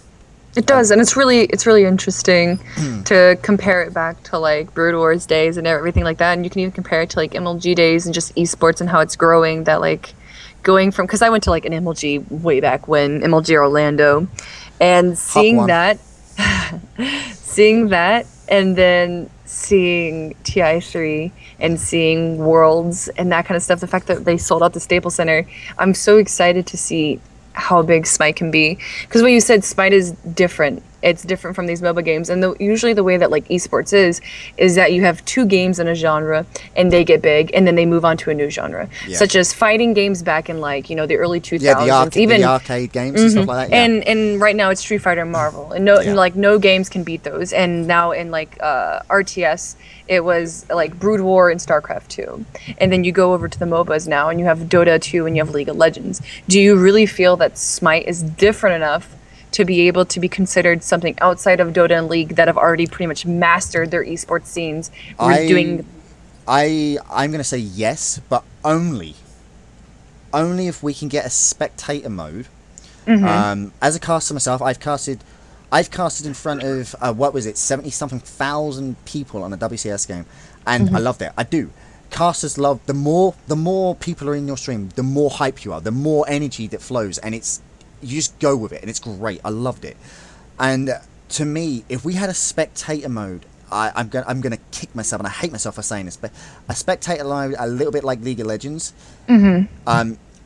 It does, and it's really interesting to compare it back to like Brood Wars days and everything like that, and you can even compare it to like MLG days and just esports and how it's growing. That like going from, because I went to like an MLG way back when, MLG Orlando, and seeing that, and then seeing TI3 and seeing Worlds and that kind of stuff. The fact that they sold out the Staples Center, I'm so excited to see how big Smite can be, because when you said Smite is different, it's different from these MOBA games, and usually the way that like esports is that you have 2 games in a genre and they get big and then they move on to a new genre, such as fighting games back in like the early 2000s, even the arcade games and stuff like that. And right now it's Street Fighter and Marvel, and no games can beat those. And now in like RTS, it was like Brood War and StarCraft 2, and then you go over to the MOBAs now, and you have Dota 2 and you have League of Legends. Do you really feel that Smite is different enough to be able to be considered something outside of Dota and League that have already pretty much mastered their esports scenes? I'm going to say yes, but only if we can get a spectator mode. As a caster myself, I've casted in front of 70-something thousand people on a WCS game, and I loved it. I do. Casters love the more people are in your stream, the more hype you are, the more energy that flows, and you just go with it, and it's great. I loved it. And to me, if we had a spectator mode, I'm gonna kick myself, and I hate myself for saying this, but a spectator mode, a little bit like League of Legends.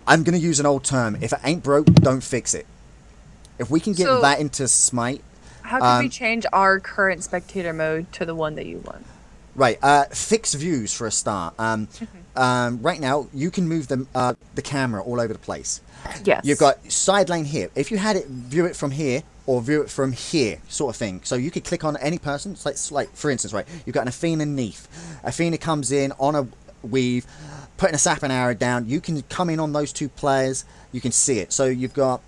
I'm going to use an old term. If it ain't broke, don't fix it. If we can get that into Smite... How can we change our current spectator mode to the one that you want? Right. Fixed views for a start. Right now, you can move the camera all over the place. Yes. You've got side lane here. If you had it, view it from here or view it from here, sort of thing. So you could click on any person. It's like for instance, right, you've got an Athena Neath. Athena comes in on a weave, putting a sap and arrow down. You can come in on those two players. You can see it. So you've got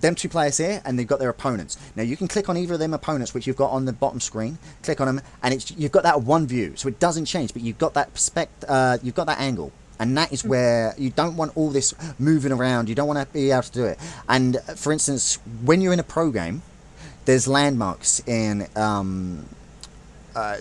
them two players here, and they've got their opponents. Now you can click on either of them opponents, which you've got on the bottom screen. Click on them, and you've got that one view, so it doesn't change. But you've got that you've got that angle, and that is where you don't want all this moving around. You don't want to be able to do it. And for instance, when you're in a pro game, there's landmarks in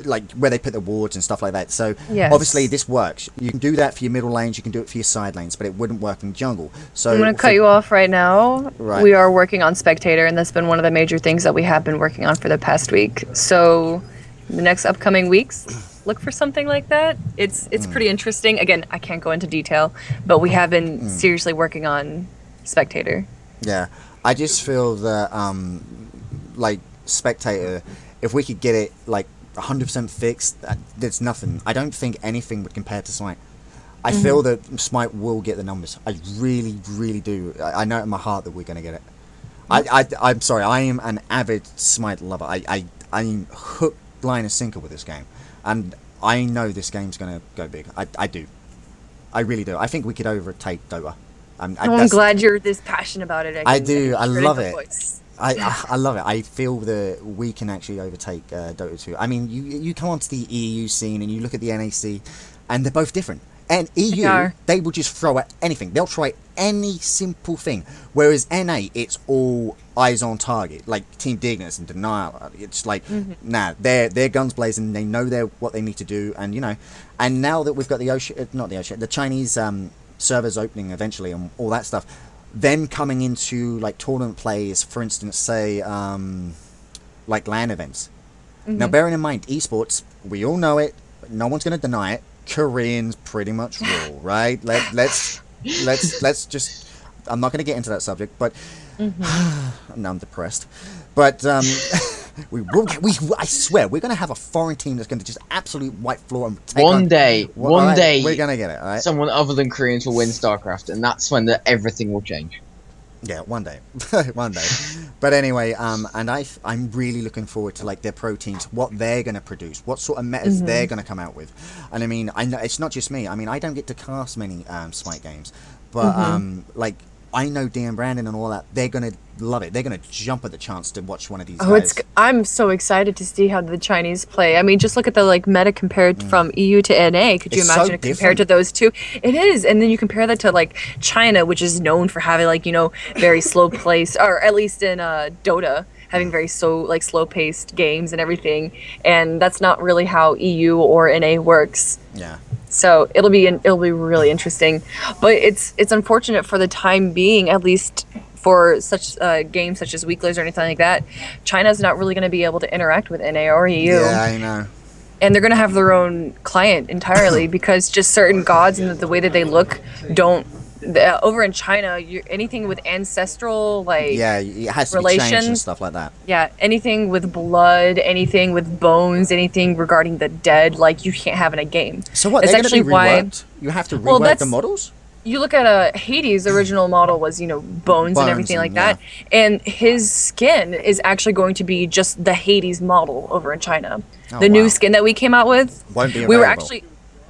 like where they put the wards and stuff like that. So obviously this works. You can do that for your middle lanes, you can do it for your side lanes, but it wouldn't work in jungle. So I'm going to cut you off right now. Right. We are working on Spectator, and that's been one of the major things that we have been working on for the past week. So the next upcoming weeks, look for something like that. It's pretty interesting. Again, I can't go into detail, but we have been seriously working on Spectator. Yeah, I just feel that like Spectator, if we could get it like 100% fixed, there's nothing. I don't think anything would compare to Smite. I feel that Smite will get the numbers. I really, really do. I know in my heart that we're going to get it. I'm sorry, I am an avid Smite lover. I'm hooked, line, and sinker with this game. And I know this game's going to go big. I do. I really do. I think we could overtake Dota. I'm glad you're this passionate about it. I do. I love it. I love it. I feel that we can actually overtake Dota 2. I mean, you come onto the EU scene and you look at the NAC, and they're both different. And EU, they will just throw at anything. They'll try any simple thing. Whereas NA, it's all eyes on target, like Team Dignus and Denial. It's like, nah, they're guns blazing. They know what they need to do, and you know. And now that we've got the Chinese servers opening eventually and all that stuff. Them coming into like tournament plays, for instance, say like LAN events. Now, bearing in mind, esports, we all know it, but no one's going to deny it. Koreans pretty much rule, right? Let's just. I'm not going to get into that subject, but now I'm depressed. But I swear, we're going to have a foreign team that's going to just absolute wipe floor and take one day, we're going to get it. All right? Someone other than Koreans will win StarCraft, and that's when everything will change. Yeah, one day, one day. But anyway, and I'm really looking forward to like their pro teams, what they're going to produce, what sort of metas they're going to come out with. And I mean, I know it's not just me. I mean, I don't get to cast many Smite games, but like. I know Dan Brandon and all that. They're gonna love it. They're gonna jump at the chance to watch one of these. I'm so excited to see how the Chinese play. I mean, just look at the like meta compared from EU to NA. Could you imagine it compared to those two? It is, and then you compare that to like China, which is known for having like very slow pace, or at least in Dota. Having very slow-paced games and everything, and that's not really how EU or NA works. Yeah. So it'll be really interesting, but it's unfortunate for the time being, at least for such games such as Weeklers or anything like that. China's not really going to be able to interact with NA or EU. Yeah, I know. And they're going to have their own client entirely because just certain gods and the way that they look don't. Over in China, anything with ancestral it has to relation, be changed and stuff like that. Yeah, anything with blood, anything with bones, anything regarding the dead, like you can't have in a game. So what? That's they're actually going to be reworked? You have to rework the models. You look at Hades' original model was bones and everything like that, and his skin is actually going to be just the Hades model over in China. The new skin that we came out with, won't be available.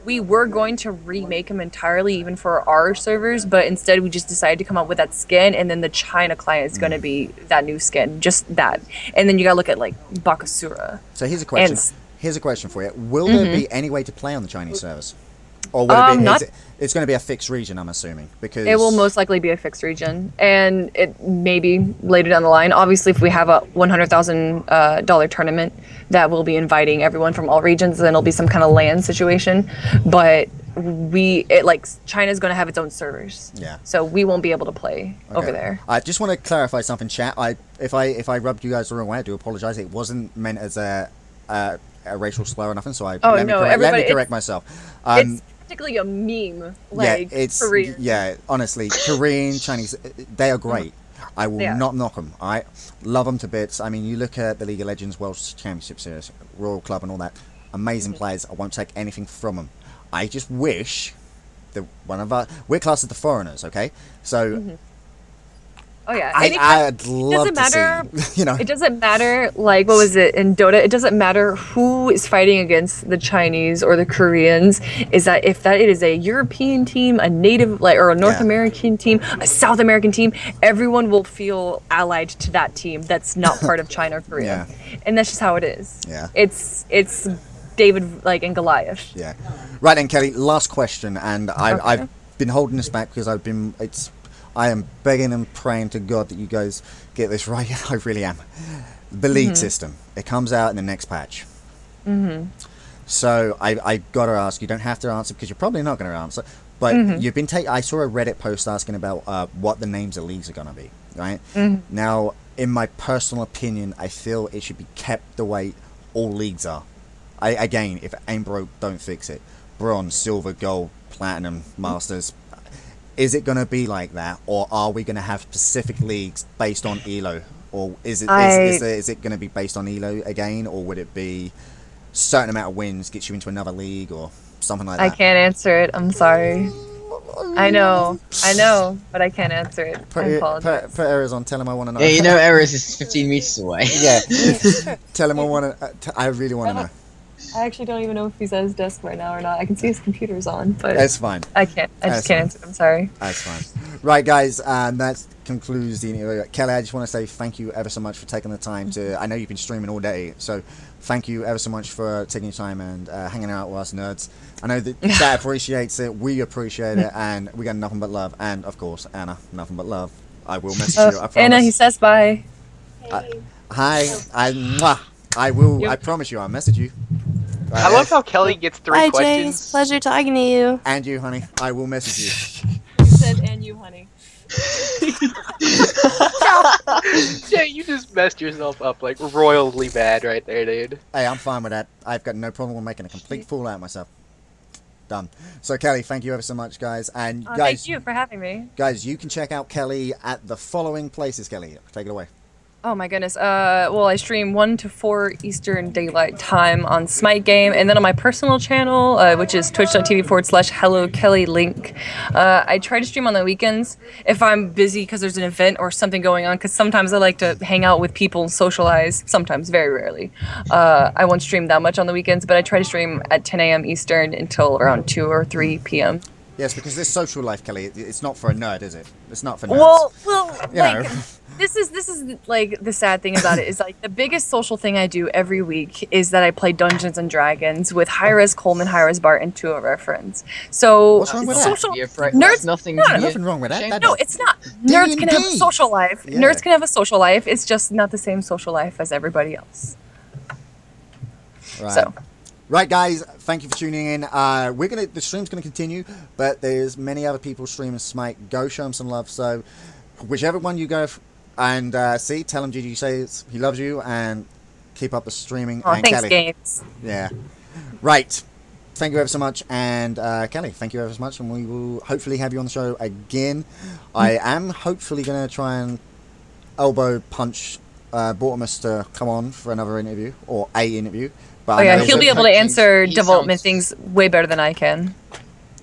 We were going to remake them entirely, even for our servers, but instead we just decided to come up with that skin, and then the China client is going to be that new skin, just that. And then you got to look at like Bakasura. So here's a question. Here's a question for you. Will there be any way to play on the Chinese servers? Or will it be, it's going to be a fixed region, I'm assuming, because it will most likely be a fixed region, and it may be later down the line. Obviously, if we have a $100,000 tournament that will be inviting everyone from all regions, then it'll be some kind of LAN situation. But China's going to have its own servers, so we won't be able to play over there. I just want to clarify something, chat. If I rubbed you guys the wrong way, I do apologize. It wasn't meant as a racial slur or nothing, so let me correct myself. practically a meme. Yeah, it's Korean. honestly, Korean, Chinese, they are great. I will Yeah. not knock them. I love them to bits. I mean, you look at the League of Legends World Championship Series, Royal Club, and all that. Amazing players. I won't take anything from them. I just wish that we're classed as the foreigners, okay? So Oh yeah. I'd love to see. It doesn't matter, like, what was it in Dota? It doesn't matter who is fighting against the Chinese or the Koreans. Is that if that it is a European team, a native, like, or a North American team, a South American team, everyone will feel allied to that team that's not part of China or Korea. And that's just how it is. Yeah. It's David, like, and Goliath. Yeah. Right then, Kelly, last question, and I've been holding this back because I am begging and praying to God that you guys get this right. I really am. The league system. It comes out in the next patch. So I got to ask. You don't have to answer because you're probably not going to answer. But you've been I saw a Reddit post asking about what the names of leagues are going to be. Right now, in my personal opinion, I feel it should be kept the way all leagues are. Again, if it ain't broke, don't fix it. Bronze, silver, gold, platinum, masters. Is it going to be like that, or are we going to have specific leagues based on ELO, or is it going to be based on ELO again, or would it be certain amount of wins gets you into another league or something like that? I can't answer it. I'm sorry. I know, but I can't answer it. I apologize. Put Errors on. Tell him I want to know. Yeah, you know Errors is 15 meters away. Yeah. Tell him I want to. I really want to know. I actually don't even know if he's at his desk right now or not. I can see his computer's on, but that's fine. I can't. I just can't answer. I'm sorry. That's fine. Right, guys, that concludes the interview. Kelly, I just want to say thank you ever so much for taking the time to. I know you've been streaming all day, so thank you ever so much for taking your time and hanging out with us nerds. I know that Dad appreciates it. We appreciate it, and we got nothing but love. And of course, Anna, nothing but love. I will message you. I promise. Anna, he says bye. Hi. I will. I promise you. I'll message you. Right, I love how Kelly gets three Bye, questions. Jay. It's a pleasure talking to you. And you, honey. I will message you. You said, and you, honey. Jay, you just messed yourself up like royally bad right there, dude. Hey, I'm fine with that. I've got no problem with making a complete fool out of myself. Done. So, Kelly, thank you ever so much, guys. And guys, thank you for having me. Guys, you can check out Kelly at the following places. Kelly, take it away. Oh my goodness. Well, I stream 1 to 4 Eastern Daylight Time on Smite Game, and then on my personal channel, which is twitch.tv/HelloKelly link. I try to stream on the weekends if I'm busy because there's an event or something going on, because sometimes I like to hang out with people and socialize. Sometimes, very rarely. I won't stream that much on the weekends, but I try to stream at 10 a.m. Eastern until around 2 or 3 p.m. Yes, because this social life, Kelly, it's not for a nerd, is it? It's not for nerds. Well, you like, know. This is like the sad thing about it is like the biggest social thing I do every week is that I play Dungeons and Dragons with Hi-RezKoleman, Hi-RezBart, and 2 of our friends. So what's wrong with social that? nerds, nothing. Nothing wrong with that. No, it's not. Nerds can have a social life. Yeah. Nerds can have a social life. It's just not the same social life as everybody else. Right. So. Right, guys, thank you for tuning in. The stream's gonna continue, but there's many other people streaming Smite. Go show them some love. So, whichever one you go and see, tell him GG says he loves you and keep up the streaming. Oh, and thanks, Kelly. Games. Yeah. Right. Thank you ever so much, and Kelly, thank you ever so much, and we will hopefully have you on the show again. I am hopefully gonna try and elbow punch Bortimus to come on for another interview or a interview. But he'll be able to answer development things way better than I can.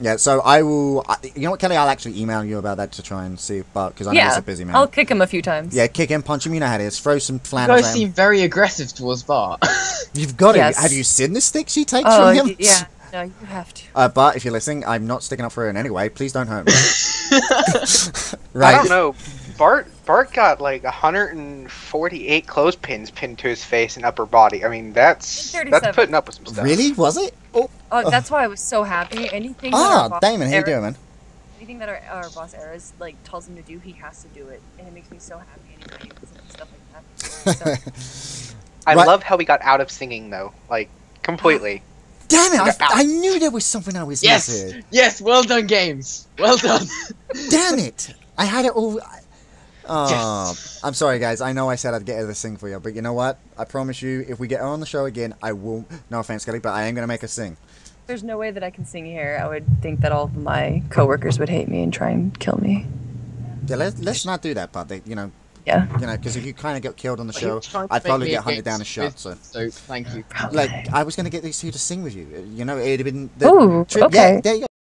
Yeah, so I will. You know what, Kelly? I'll actually email you about that to try and see, because I know he's a busy man. I'll kick him a few times. Yeah, kick him, punch him. You know how it is. Throw some flannels. You guys seem very aggressive towards Bart. You've got it. Have you seen the sticks he takes from him? Yeah, no, you have to. Bart, if you're listening, I'm not sticking up for her in any way. Please don't hurt me. Right. I don't know. Bart got like 148 clothespins pinned to his face and upper body. I mean, that's putting up with some stuff. Really? Was it? Oh, that's why I was so happy. Anything. Damon, how you doing, man? Anything that our boss Erez like tells him to do, he has to do it, and it makes me so happy. Anyway, and stuff like that. So. I love how we got out of singing though, like completely. Damn it! I knew there was something I was missing. Yes, well done, Games. Well done. Damn it! I had it all. Oh, yes. I'm sorry, guys. I know I said I'd get her to sing for you, but you know what? I promise you, if we get her on the show again, I will. No offense, Kelly, but I am going to make her sing. There's no way that I can sing here. I would think that all of my coworkers would hate me and try and kill me. Yeah, let's not do that, but Yeah. because if you kind of get killed on the show, He was trying to I'd make probably me get hunted against down and shot. Wisdom, So, thank you. like, I was gonna get these two to sing with you. It'd have been. Ooh, trip. okay. Yeah, there you go.